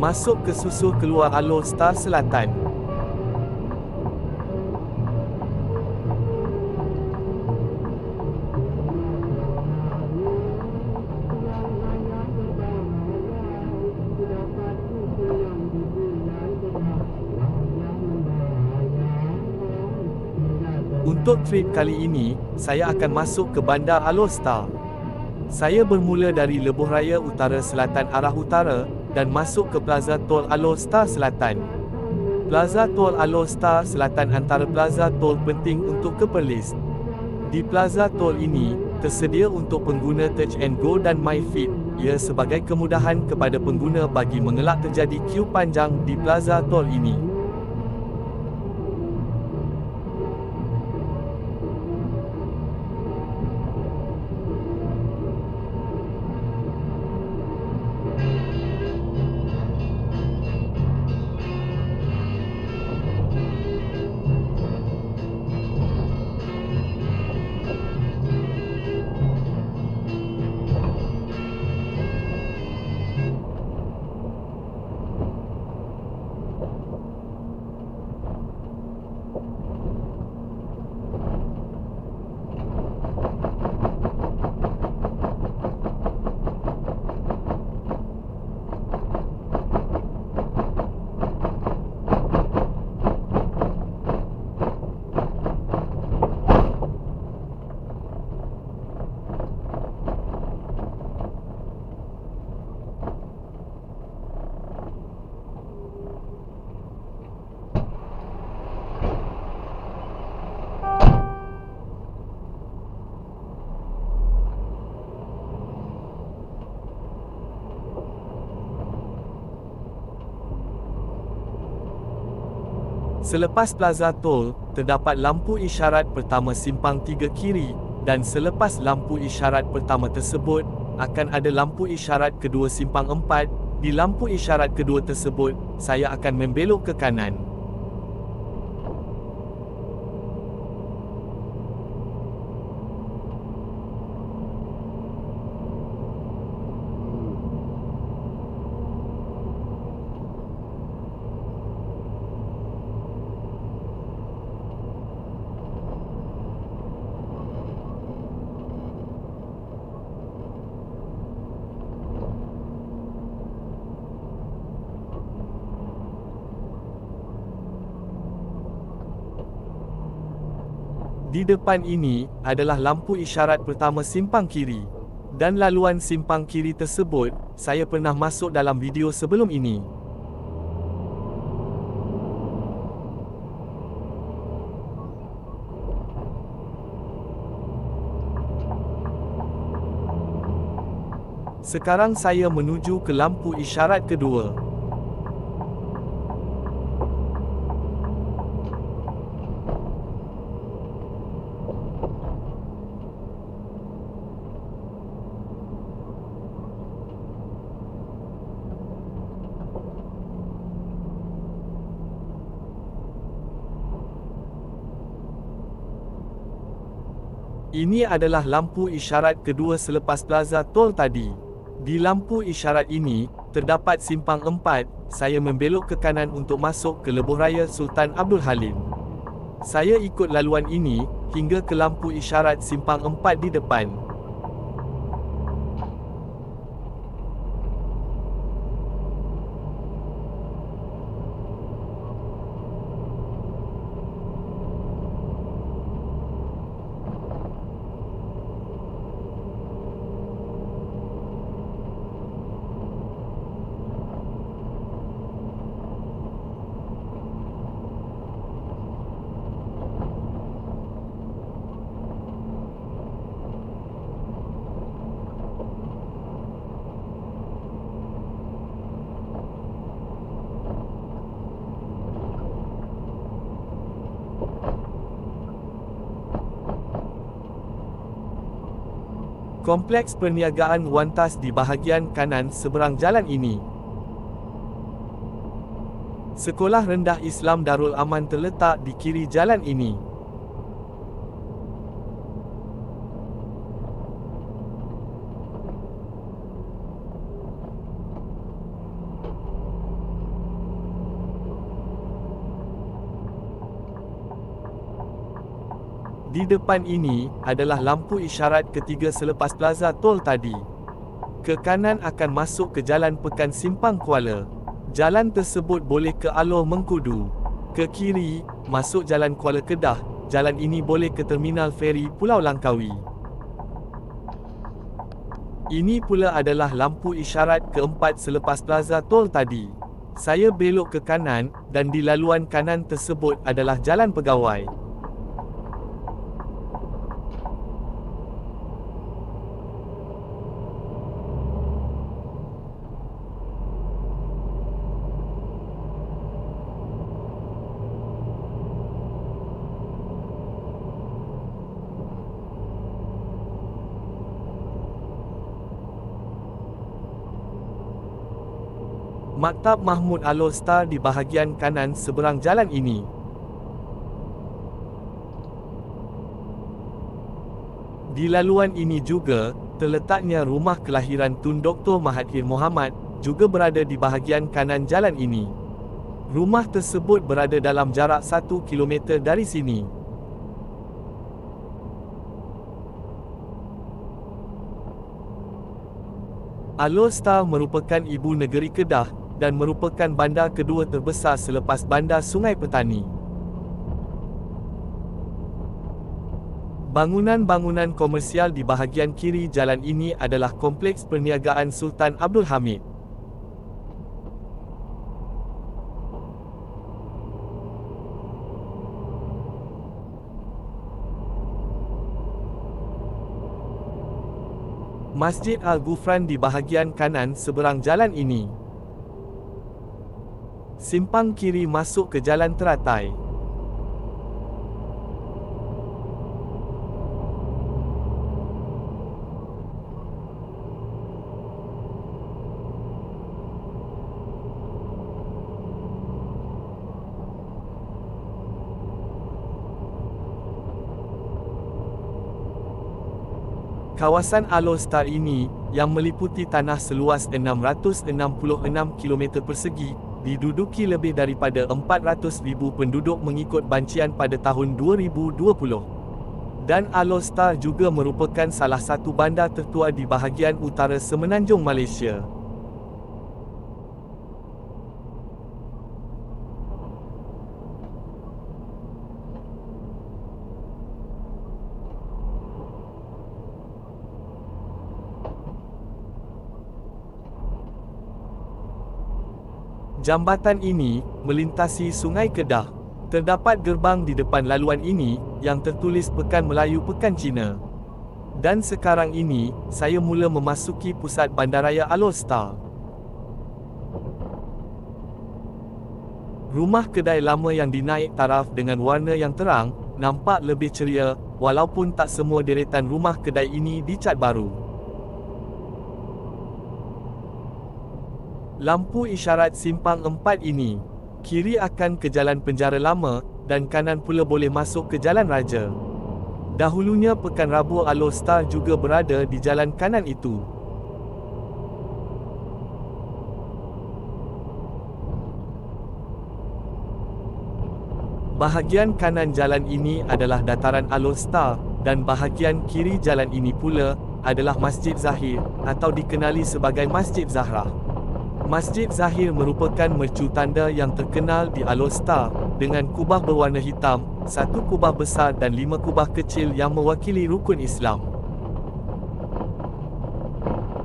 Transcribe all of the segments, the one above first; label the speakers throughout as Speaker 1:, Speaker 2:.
Speaker 1: Masuk ke susul keluar Alor Star Selatan. Untuk trip kali ini, saya akan masuk ke Bandar Alor Star. Saya bermula dari Lebuh Raya Utara Selatan arah utara, dan masuk ke Plaza Tol Alor Star Selatan. Plaza Tol Alor Star Selatan antara plaza tol penting untuk ke Perlis. Di Plaza Tol ini, tersedia untuk pengguna Touch and Go dan MyFit, ia sebagai kemudahan kepada pengguna bagi mengelak terjadi queue panjang di Plaza Tol ini. Selepas Plaza Tol, terdapat lampu isyarat pertama simpang 3 kiri, dan selepas lampu isyarat pertama tersebut, akan ada lampu isyarat kedua simpang 4, di lampu isyarat kedua tersebut, saya akan membelok ke kanan. Di depan ini, adalah lampu isyarat pertama simpang kiri. Dan laluan simpang kiri tersebut, saya pernah masuk dalam video sebelum ini. Sekarang saya menuju ke lampu isyarat kedua. Ini adalah lampu isyarat kedua selepas Plaza Tol tadi. Di lampu isyarat ini, terdapat simpang 4, saya membelok ke kanan untuk masuk ke Lebuh Raya Sultan Abdul Halim. Saya ikut laluan ini, hingga ke lampu isyarat simpang 4 di depan. Kompleks perniagaan Wantas di bahagian kanan seberang jalan ini. Sekolah Rendah Islam Darul Aman terletak di kiri jalan ini. Di depan ini adalah lampu isyarat ketiga selepas plaza tol tadi. Ke kanan akan masuk ke Jalan Pekan Simpang Kuala. Jalan tersebut boleh ke Alor Mengkudu. Ke kiri, masuk Jalan Kuala Kedah. Jalan ini boleh ke Terminal Feri Pulau Langkawi. Ini pula adalah lampu isyarat keempat selepas plaza tol tadi. Saya belok ke kanan, dan di laluan kanan tersebut adalah Jalan Pegawai. Maktab Mahmud Alor Star di bahagian kanan seberang jalan ini. Di laluan ini juga, terletaknya rumah kelahiran Tun Dr. Mahathir Mohamad, juga berada di bahagian kanan jalan ini. Rumah tersebut berada dalam jarak 1 km dari sini. Alor Star merupakan ibu negeri Kedah, dan merupakan bandar kedua terbesar selepas Bandar Sungai Petani. Bangunan-bangunan komersial di bahagian kiri jalan ini adalah Kompleks Perniagaan Sultan Abdul Hamid. Masjid Al-Ghufran di bahagian kanan seberang jalan ini. Simpang kiri masuk ke Jalan Teratai. Kawasan Alor Star ini, yang meliputi tanah seluas 666 km persegi, diduduki lebih daripada 400,000 penduduk mengikut bancian pada tahun 2020. Dan Alor Star juga merupakan salah satu bandar tertua di bahagian utara Semenanjung Malaysia. Jambatan ini melintasi Sungai Kedah. Terdapat gerbang di depan laluan ini yang tertulis Pekan Melayu Pekan Cina. Dan sekarang ini, saya mula memasuki pusat bandaraya Alor Star. Rumah kedai lama yang dinaik taraf dengan warna yang terang, nampak lebih ceria, walaupun tak semua deretan rumah kedai ini dicat baru. Lampu isyarat simpang 4 ini, kiri akan ke Jalan Penjara Lama, dan kanan pula boleh masuk ke Jalan Raja. Dahulunya Pekan Rabu Alor Star juga berada di jalan kanan itu. Bahagian kanan jalan ini adalah dataran Alor Star, dan bahagian kiri jalan ini pula adalah Masjid Zahir, atau dikenali sebagai Masjid Zahra. Masjid Zahir merupakan mercu tanda yang terkenal di Alor Star, dengan kubah berwarna hitam, 1 kubah besar dan 5 kubah kecil yang mewakili rukun Islam.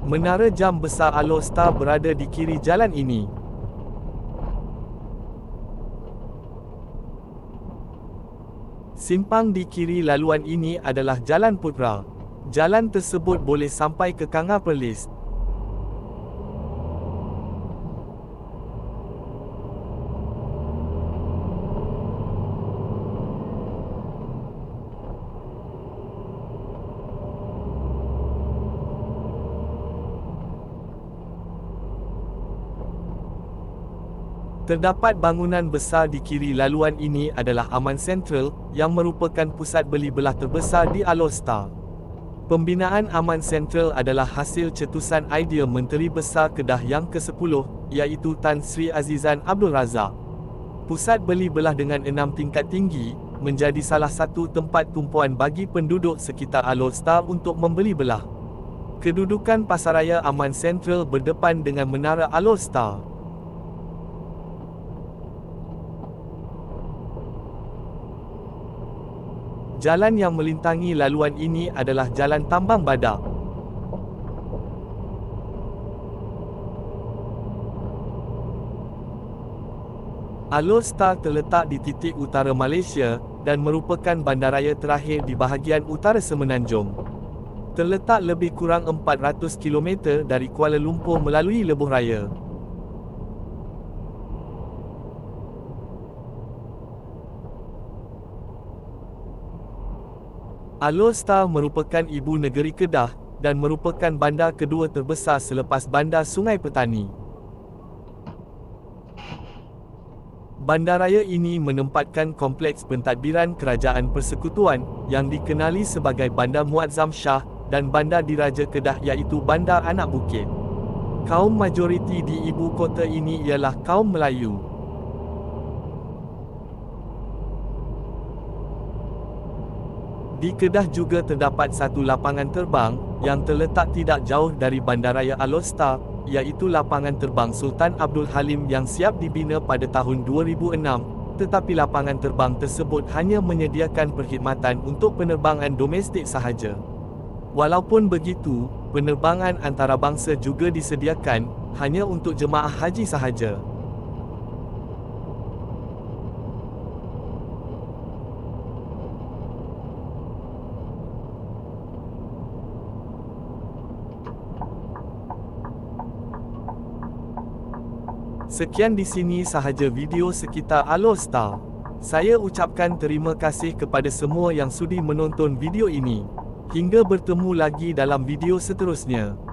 Speaker 1: Menara jam besar Alor Star berada di kiri jalan ini. Simpang di kiri laluan ini adalah Jalan Putra. Jalan tersebut boleh sampai ke Kangar Perlis. Terdapat bangunan besar di kiri laluan ini adalah Aman Central, yang merupakan pusat beli belah terbesar di Alor Star. Pembinaan Aman Central adalah hasil cetusan idea Menteri Besar Kedah yang ke-10, iaitu Tan Sri Azizan Abdul Razak. Pusat beli belah dengan 6 tingkat tinggi, menjadi salah satu tempat tumpuan bagi penduduk sekitar Alor-Star untuk membeli belah. Kedudukan Pasaraya Aman Sentral berdepan dengan Menara Alor-Star. Jalan yang melintangi laluan ini adalah Jalan Tambang Badak. Alor-Star terletak di titik utara Malaysia dan merupakan bandaraya terakhir di bahagian utara Semenanjung. Terletak lebih kurang 400 km dari Kuala Lumpur melalui lebuh raya. Alor-Star merupakan ibu negeri Kedah dan merupakan bandar kedua terbesar selepas Bandar Sungai Petani. Bandaraya ini menempatkan kompleks pentadbiran kerajaan persekutuan yang dikenali sebagai Bandar Muazzam Shah dan Bandar Diraja Kedah iaitu Bandar Anak Bukit. Kaum majoriti di ibu kota ini ialah kaum Melayu. Di Kedah juga terdapat satu lapangan terbang yang terletak tidak jauh dari Bandaraya Alor-Star, iaitu Lapangan Terbang Sultan Abdul Halim yang siap dibina pada tahun 2006, tetapi lapangan terbang tersebut hanya menyediakan perkhidmatan untuk penerbangan domestik sahaja. Walaupun begitu, penerbangan antarabangsa juga disediakan, hanya untuk jemaah haji sahaja. Sekian di sini sahaja video sekitar Alor-Star. Saya ucapkan terima kasih kepada semua yang sudi menonton video ini. Hingga bertemu lagi dalam video seterusnya.